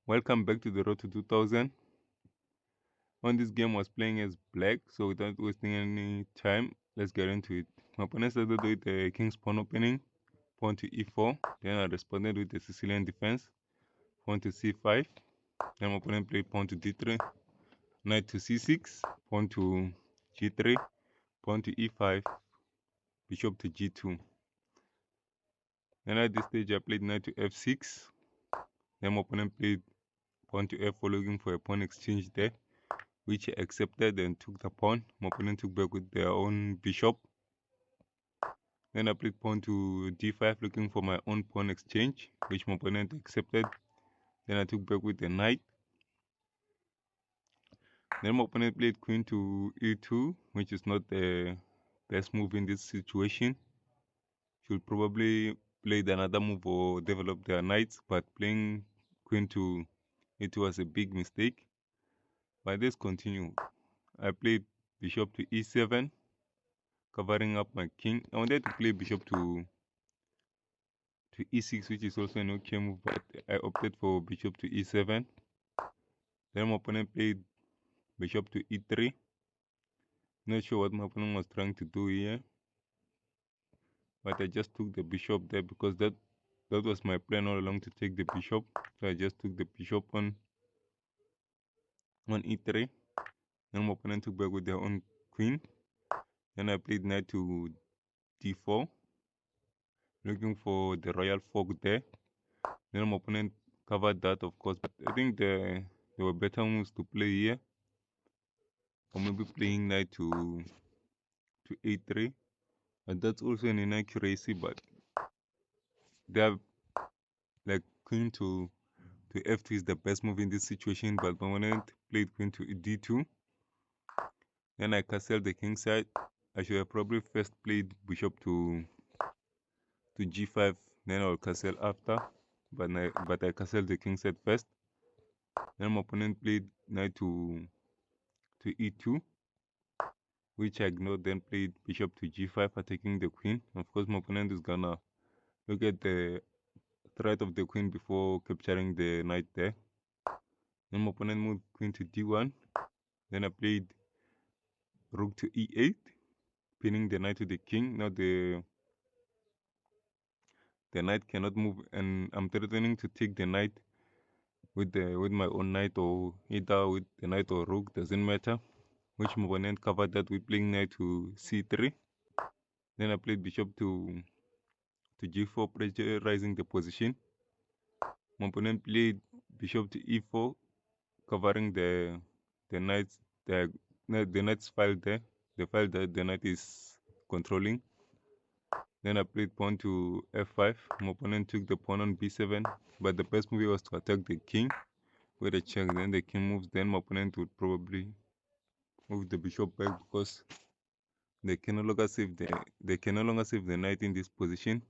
Welcome back to the Road to 2000. On this game was playing as black, so without wasting any time, let's get into it. My opponent started with the king's pawn opening, pawn to e4. Then I responded with the Sicilian defense, pawn to c5. Then my opponent played pawn to d3, knight to c6, pawn to g3, pawn to e5, bishop to g2. Then at this stage I played knight to f6. Then my opponent played pawn to f4, looking for a pawn exchange there, which I accepted and took the pawn. My opponent took back with their own bishop. Then I played pawn to d5, looking for my own pawn exchange, which my opponent accepted. Then I took back with the knight. Then my opponent played queen to e2, which is not the best move in this situation. Should probably play another move or develop their knights, but playing queen to e2 was a big mistake. But let's continue. I played bishop to e7, covering up my king. I wanted to play bishop to e6, which is also an okay move, but I opted for bishop to e7. Then my opponent played bishop to e3. Not sure what my opponent was trying to do here, but I just took the bishop there because that was my plan all along, to take the bishop. So I just took the bishop on e3. Then my opponent took back with their own queen. Then I played knight to d4, looking for the royal fork there. Then my opponent covered that, of course, but I think there were better moves to play here. Or maybe playing knight to a3, and that's also an inaccuracy, but they have like queen to f2 is the best move in this situation, but my opponent played queen to d2. Then I castled the king side. I should have probably first played bishop to g5, then I'll castle after, but I castled the king side first. Then my opponent played knight to e2, which I ignored, then played bishop to g5, attacking the queen. Of course, my opponent is gonna look at the threat of the queen before capturing the knight there. Then my opponent moved queen to d1. Then I played rook to e8, pinning the knight to the king. Now the knight cannot move, and I'm threatening to take the knight with my own knight, or either with the knight or rook, doesn't matter. Which my opponent covered that with playing knight to c3. Then I played bishop to g4, pressurizing the position. My opponent played bishop to e4, covering the knight's the knight's file there, the file that the knight is controlling. Then I played pawn to f5. My opponent took the pawn on b7, but the best move was to attack the king with a check. Then the king moves. Then my opponent would probably move the bishop back, because they can no longer save the knight in this position.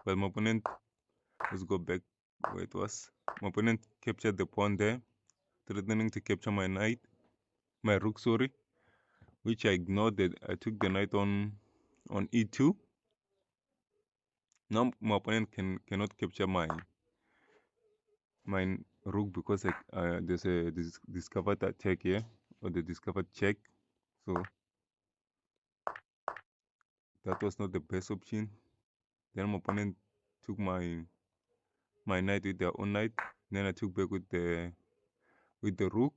But my opponent, let's go back where it was. My opponent captured the pawn there, threatening to capture my knight, my rook, sorry, which I ignored. That I took the knight on e2. Now my opponent cannot capture my rook, because there's a discovered attack here, or the discovered check. So that was not the best option. Then my opponent took my knight with their own knight. Then I took back with the rook.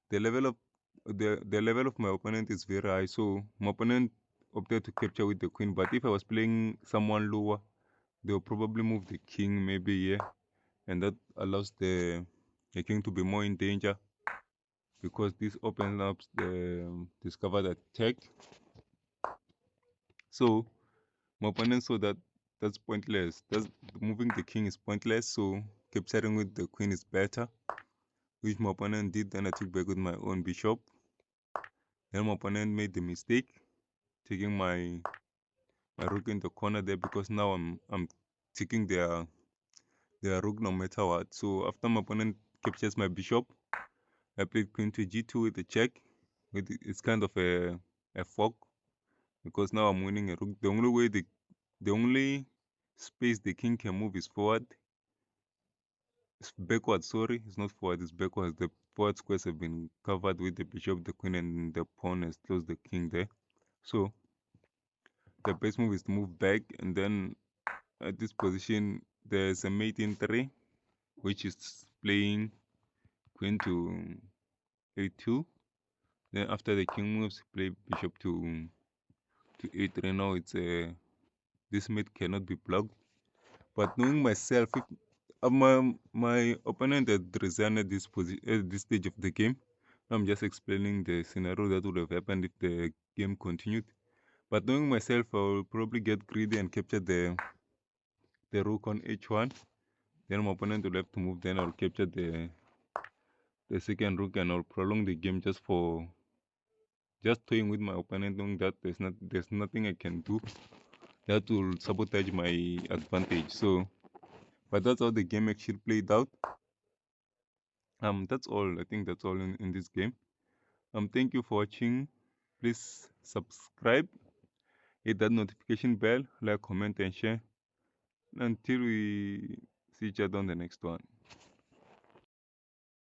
The level of my opponent is very high, so my opponent opted to capture with the queen. But if I was playing someone lower, they'll probably move the king maybe here, and that allows the king to be more in danger, because this opens up the discovered attack. So my opponent saw that that's pointless. Moving the king is pointless, so capturing with the queen is better, which my opponent did. Then I took back with my own bishop. Then my opponent made the mistake taking my rook in the corner there, because now I'm taking their rook no matter what. So after my opponent captures my bishop, I played queen to g2 with a check. It's kind of a fork, because now I'm winning a rook. The only space the king can move is forward, It's backward, sorry, it's not forward, it's backwards. The forward squares have been covered with the bishop, the queen, and the pawn has closed the king there. So the best move is to move back, and then at this position there's a mate in 3, which is playing queen to a2. Then after the king moves, play bishop to a3. Now it's a this mate cannot be blocked. But knowing myself, if my opponent had resigned at this stage of the game, I'm just explaining the scenario that would have happened if the game continued. But knowing myself, I will probably get greedy and capture the rook on h1. Then my opponent will have to move. Then I'll capture the second rook, and I'll prolong the game just toying with my opponent, knowing that there's nothing I can do that will sabotage my advantage. So, but that's how the game actually played out. That's all. I think that's all in this game. Thank you for watching. Please subscribe, hit that notification bell, like, comment, and share. Until we see each other on the next one.